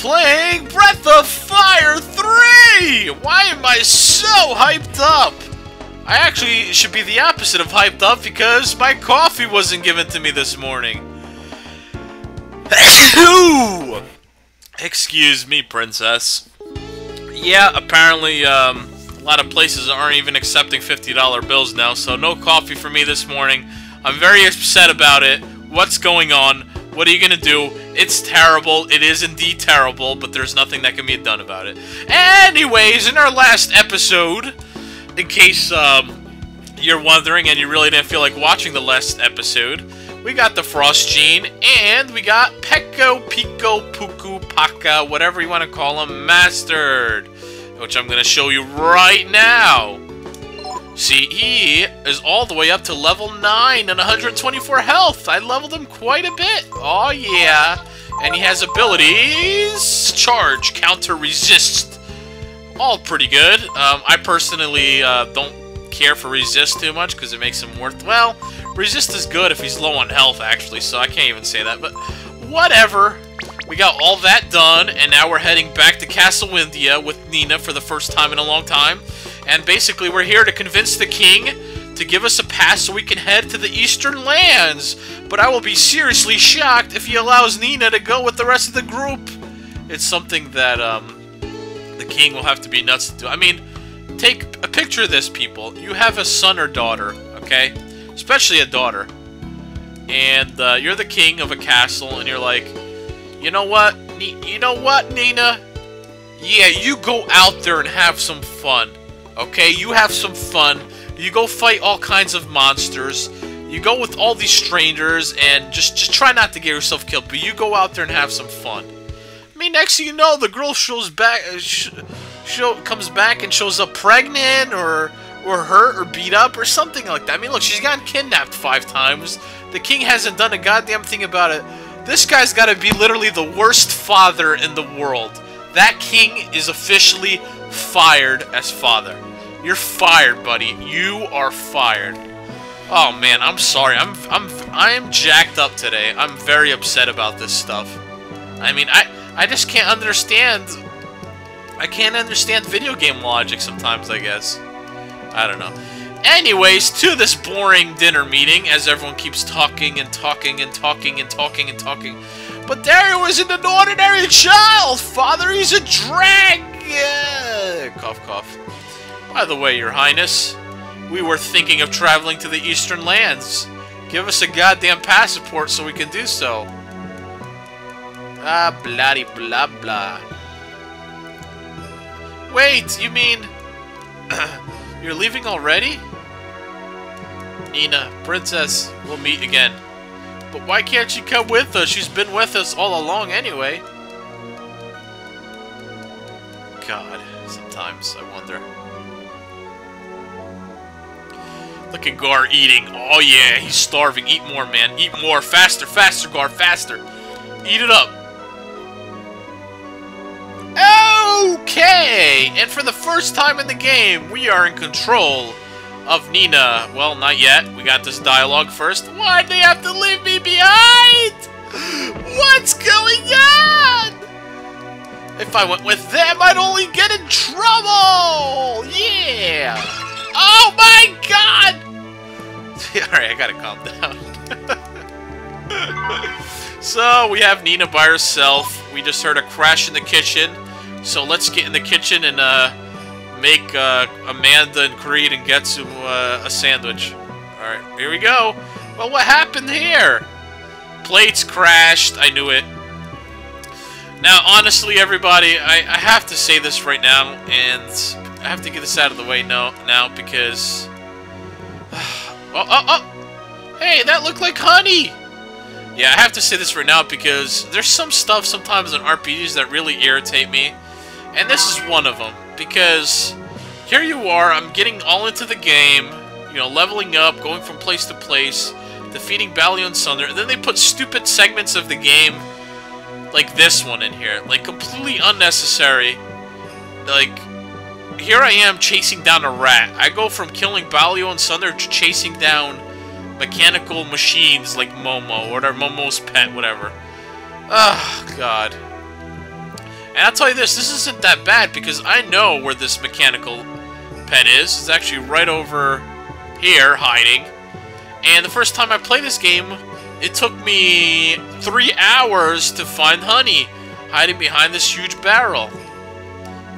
playing Breath of Fire 3! Why am I so hyped up? I actually should be the opposite of hyped up because my coffee wasn't given to me this morning. Excuse me, princess. Yeah, apparently, a lot of places aren't even accepting $50 bills now, so no coffee for me this morning. I'm very upset about it. What's going on? What are you gonna do? It's terrible. It is indeed terrible, but there's nothing that can be done about it. Anyways, in our last episode, in case you're wondering and you really didn't feel like watching the last episode, we got the Frost Gene, and we got Peko, Pico, Puku, Paka, whatever you want to call them, mastered. Which I'm going to show you right now. See, he is all the way up to level 9 and 124 health. I leveled him quite a bit. Oh, yeah. And he has abilities. Charge, counter, resist. All pretty good. I personally don't care for resist too much because it makes him worth... Well, resist is good if he's low on health, actually, so I can't even say that. But whatever. We got all that done, and now we're heading back to Castle Windia with Nina for the first time in a long time. And basically, we're here to convince the king to give us a pass so we can head to the Eastern Lands. But I will be seriously shocked if he allows Nina to go with the rest of the group. It's something that the king will have to be nuts to do. I mean, take a picture of this, people. You have a son or daughter, okay? Especially a daughter. And you're the king of a castle, and you're like, you know what, Nina? Yeah, you go out there and have some fun. Okay, you have some fun. You go fight all kinds of monsters. You go with all these strangers and just try not to get yourself killed. But you go out there and have some fun. I mean, next thing you know, the girl shows back, comes back and shows up pregnant or hurt or beat up or something like that. I mean, look, she's gotten kidnapped 5 times. The king hasn't done a goddamn thing about it. This guy's got to be literally the worst father in the world. That king is officially fired as father. You're fired, buddy. You are fired. Oh man, I'm sorry. I am jacked up today. I'm very upset about this stuff. I mean, I just can't understand. I can't understand video game logic sometimes, I guess. I don't know. Anyways, to this boring dinner meeting, as everyone keeps talking and talking and talking and talking and talking. But Dario isn't an ordinary child! Father, he's a dragon! Cough, cough. By the way, Your Highness, we were thinking of traveling to the Eastern Lands. Give us a goddamn passport so we can do so. Ah, bloody blah blah. Wait, you mean... you're leaving already? Nina, princess, we'll meet again. But why can't she come with us? She's been with us all along anyway. God, sometimes I wonder. Look at Gar eating. Oh yeah, he's starving. Eat more, man. Eat more. Faster, faster, Gar, faster. Eat it up. Okay! And for the first time in the game, we are in control of Nina. Well, not yet. We got this dialogue first. Why'd they have to leave me behind? What's going on? If I went with them, I'd only get in trouble! Yeah! Oh my god! Alright, I gotta calm down. So, we have Nina by herself. We just heard a crash in the kitchen. So let's get in the kitchen and make Amanda and Creed and Getsu a sandwich. Alright, here we go. Well, what happened here? Plates crashed. I knew it. Now, honestly, everybody, I have to say this right now, and I have to get this out of the way now because... oh! Hey, that looked like honey! Yeah, I have to say this right now because there's some stuff sometimes in RPGs that really irritate me. And this is one of them. Because here you are, I'm getting all into the game, you know, leveling up, going from place to place, defeating Balio and Sunder, and then they put stupid segments of the game like this one in here. Like, completely unnecessary. Like, here I am chasing down a rat. I go from killing Balio and Sunder to chasing down mechanical machines like Momo, or Momo's pet, whatever. Oh, God. And I'll tell you this isn't that bad because I know where this mechanical pet is. It's actually right over here, hiding. And the first time I played this game, it took me 3 hours to find Honey, hiding behind this huge barrel.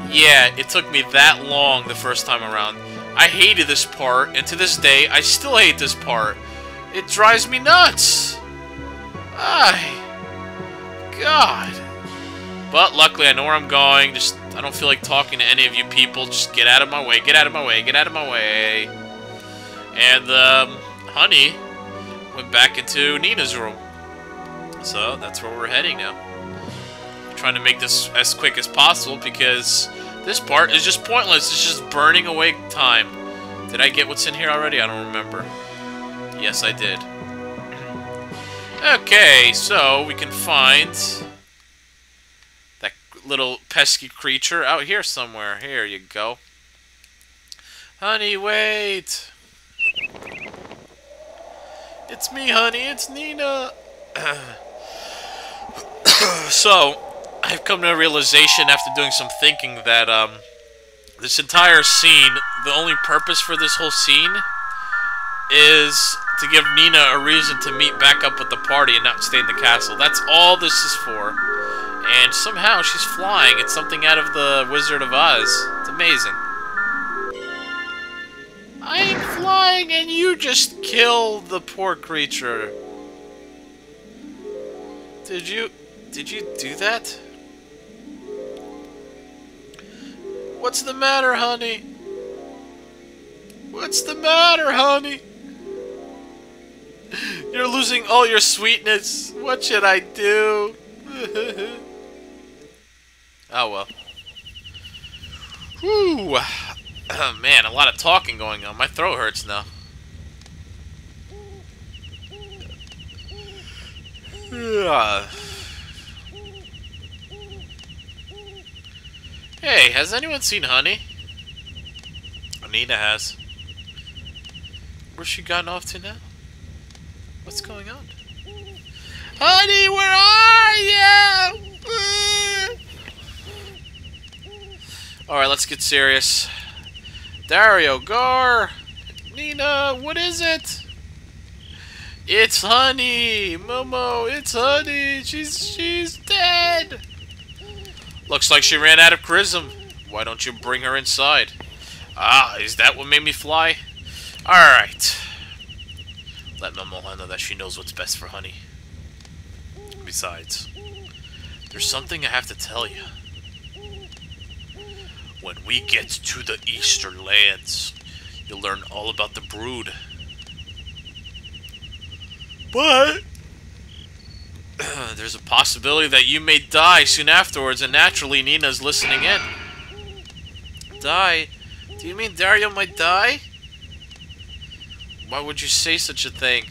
Yeah, it took me that long the first time around. I hated this part, and to this day, I still hate this part. It drives me nuts. God. But luckily, I know where I'm going. I don't feel like talking to any of you people. Just get out of my way, get out of my way, get out of my way. And, Honey went back into Nina's room. So, that's where we're heading now. I'm trying to make this as quick as possible because this part is just pointless. It's just burning away time. Did I get what's in here already? I don't remember. Yes, I did. Okay, so we can find that little pesky creature out here somewhere. Here you go. Honey, wait! It's me, Honey. It's Nina. So, I've come to a realization after doing some thinking that this entire scene, the only purpose for this whole scene is to give Nina a reason to meet back up with the party and not stay in the castle. That's all this is for. And somehow she's flying. It's something out of the Wizard of Oz. It's amazing. I'm flying and you just killed the poor creature. Did you do that? What's the matter, Honey? What's the matter, Honey? You're losing all your sweetness. What should I do? Oh well. Whew. Oh, man, a lot of talking going on. My throat hurts now. Hey, has anyone seen Honey? Anita has. Where's she gotten off to now? What's going on? Honey, where are you? Alright, let's get serious. Dario, Gar! Nina, what is it? It's Honey! Momo, it's Honey! She's dead! Looks like she ran out of charisma. Why don't you bring her inside? Ah, is that what made me fly? Alright. Let Momo know that she knows what's best for Honey. Besides, there's something I have to tell you. When we get to the Eastern Lands, you'll learn all about the Brood. But there's a possibility that you may die soon afterwards, and naturally Nina's listening in. Die? Do you mean Dario might die? Why would you say such a thing?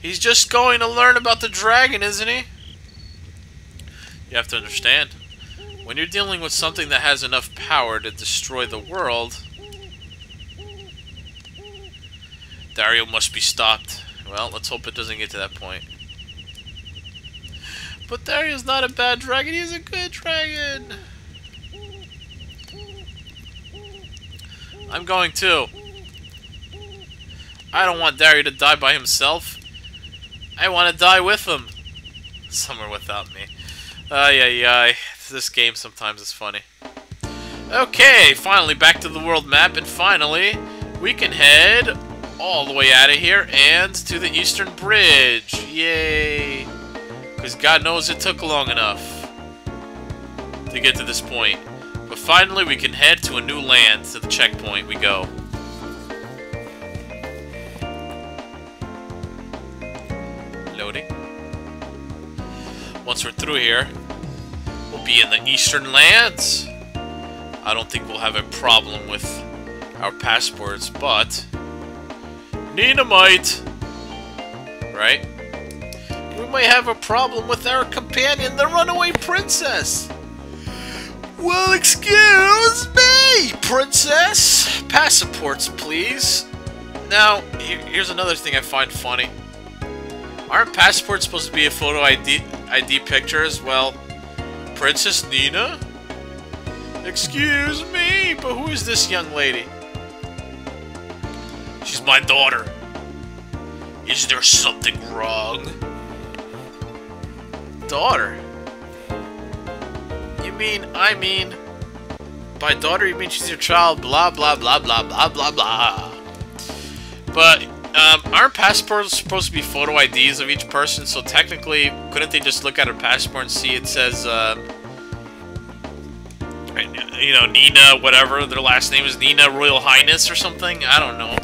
He's just going to learn about the dragon, isn't he? You have to understand. When you're dealing with something that has enough power to destroy the world, Dario must be stopped. Well, let's hope it doesn't get to that point. But Dario's not a bad dragon, he's a good dragon! I'm going too. I don't want Dario to die by himself. I want to die with him. Somewhere without me. Ay. This game sometimes is funny. Okay, finally back to the world map, and finally we can head all the way out of here and to the Eastern Bridge. Yay! Because God knows it took long enough to get to this point. But finally we can head to a new land. To the checkpoint we go. Loading. Once we're through here, we'll be in the Eastern Lands. I don't think we'll have a problem with our passports, but Nina might. Right? We might have a problem with our companion, the runaway princess. Well, excuse me, princess. Passports, please. Now, here's another thing I find funny. Aren't passports supposed to be a photo ID pictures? Well, Princess Nina? Excuse me, but who is this young lady? She's my daughter. Is there something wrong? Daughter? I mean... By daughter, you mean she's your child, blah, blah, blah, blah, blah, blah, blah. But, aren't passports supposed to be photo IDs of each person? So technically, couldn't they just look at her passport and see it says, you know, Nina, whatever, their last name is Nina, Royal Highness or something? I don't know.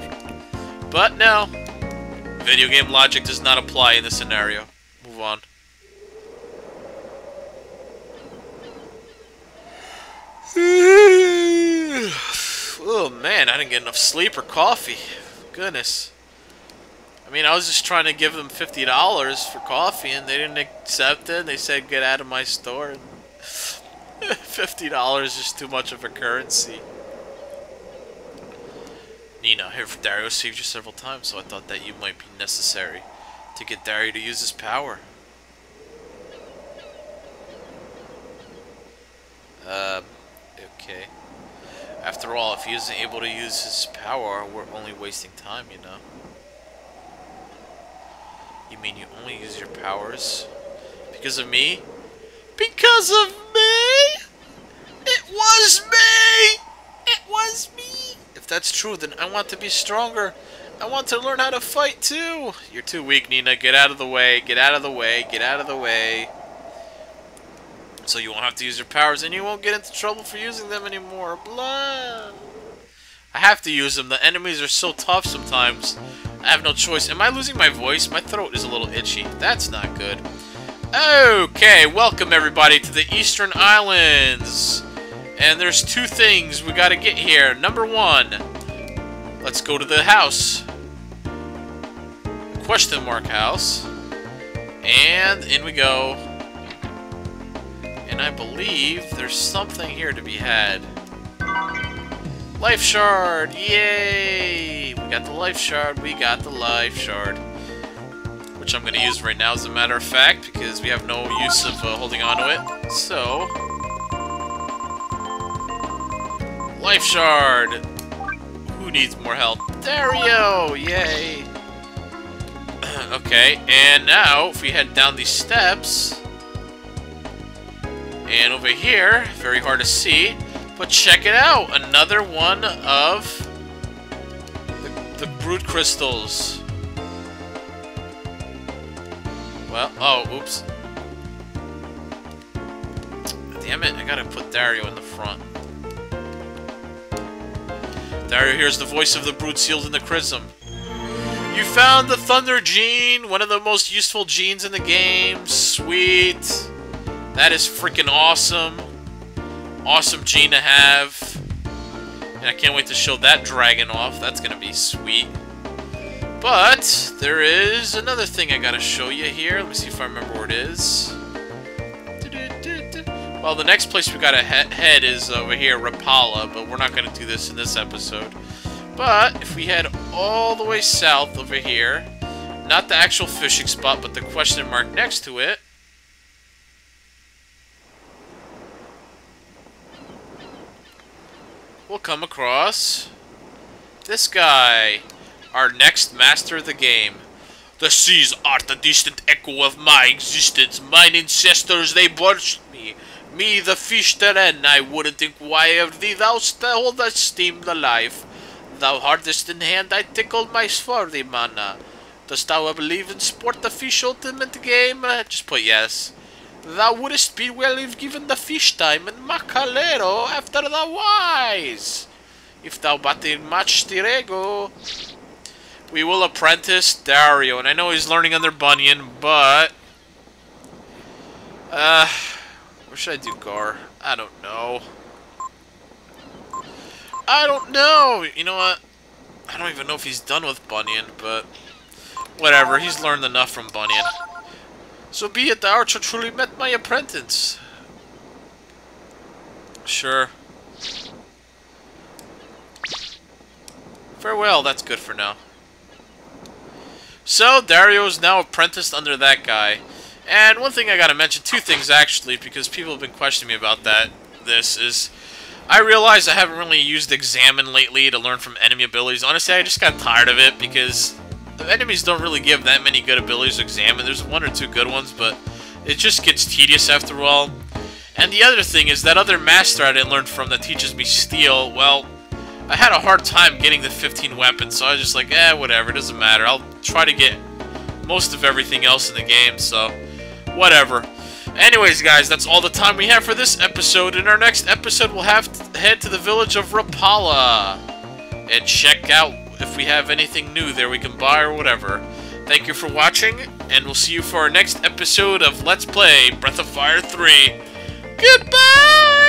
But no. Video game logic does not apply in this scenario. Move on. Oh man, I didn't get enough sleep or coffee. Goodness. I mean, I was just trying to give them $50 for coffee and they didn't accept it. They said, get out of my store. $50 is just too much of a currency. Nina, here for Dario saved you several times, so I thought that you might be necessary to get Dario to use his power. Okay. After all, if he isn't able to use his power, we're only wasting time, you know. You mean you only use your powers because of me? Because of me? It was me! It was me! If that's true, then I want to be stronger. I want to learn how to fight too. You're too weak, Nina. Get out of the way. Get out of the way. Get out of the way. So you won't have to use your powers and you won't get into trouble for using them anymore. Blah. I have to use them. The enemies are so tough sometimes. I have no choice. Am I losing my voice? My throat is a little itchy. That's not good. Okay, welcome everybody to the Eastern Islands. And there's two things we gotta get here. Number one, let's go to the house. Question mark house. And in we go. And I believe there's something here to be had. Life shard! Yay! We got the life shard. We got the life shard. Which I'm going to use right now as a matter of fact, because we have no use of holding on to it. So... Life shard! Who needs more health? Dario! Yay! Okay, and now, if we head down these steps... And over here, very hard to see, but check it out! Another one of the brood crystals. Well, oh, oops. Damn it, I gotta put Dario in the front. Dario hears the voice of the brood sealed in the chrism. You found the Thunder Gene, one of the most useful genes in the game. Sweet. That is freaking awesome. Awesome gene to have. And I can't wait to show that dragon off. That's gonna be sweet. But there is another thing I gotta show you here. Let me see if I remember where it is. Well, the next place we gotta head is over here, Rapala, but we're not gonna do this in this episode. But if we head all the way south over here, not the actual fishing spot, but the question mark next to it, we'll come across this guy, our next master of the game. The seas are the distant echo of my existence. Mine ancestors, they birthed me. Me, the fish therein, I wouldn't inquire thee, thou hold esteemed alive. Thou hardest in hand, I tickled my swarthy mana. Dost thou believe in sport, the fish ultimate game? Just put yes. Thou wouldst be well if given the fish time and macalero after the wise. If thou but in match tirego. We will apprentice Dario, and I know he's learning under Bunyan, but where should I do Gar? I don't know. I don't know. You know what? I don't even know if he's done with Bunyan, but whatever. He's learned enough from Bunyan. So be it, the archer truly met my apprentice. Sure. Farewell, that's good for now. So, Dario is now apprenticed under that guy. And one thing I gotta mention, two things actually, because people have been questioning me about this is, I realize I haven't really used Examine lately to learn from enemy abilities. Honestly, I just got tired of it because the enemies don't really give that many good abilities to Examine. There's one or two good ones, but it just gets tedious after a while. And the other thing is that other master I didn't learn from that teaches me Steel, well, I had a hard time getting the 15 weapons, so I was just like, whatever, it doesn't matter. I'll try to get most of everything else in the game, so whatever. Anyways, guys, that's all the time we have for this episode. In our next episode, we'll have to head to the village of Rapala and check out if we have anything new there we can buy or whatever. Thank you for watching, and we'll see you for our next episode of Let's Play Breath of Fire 3. Goodbye!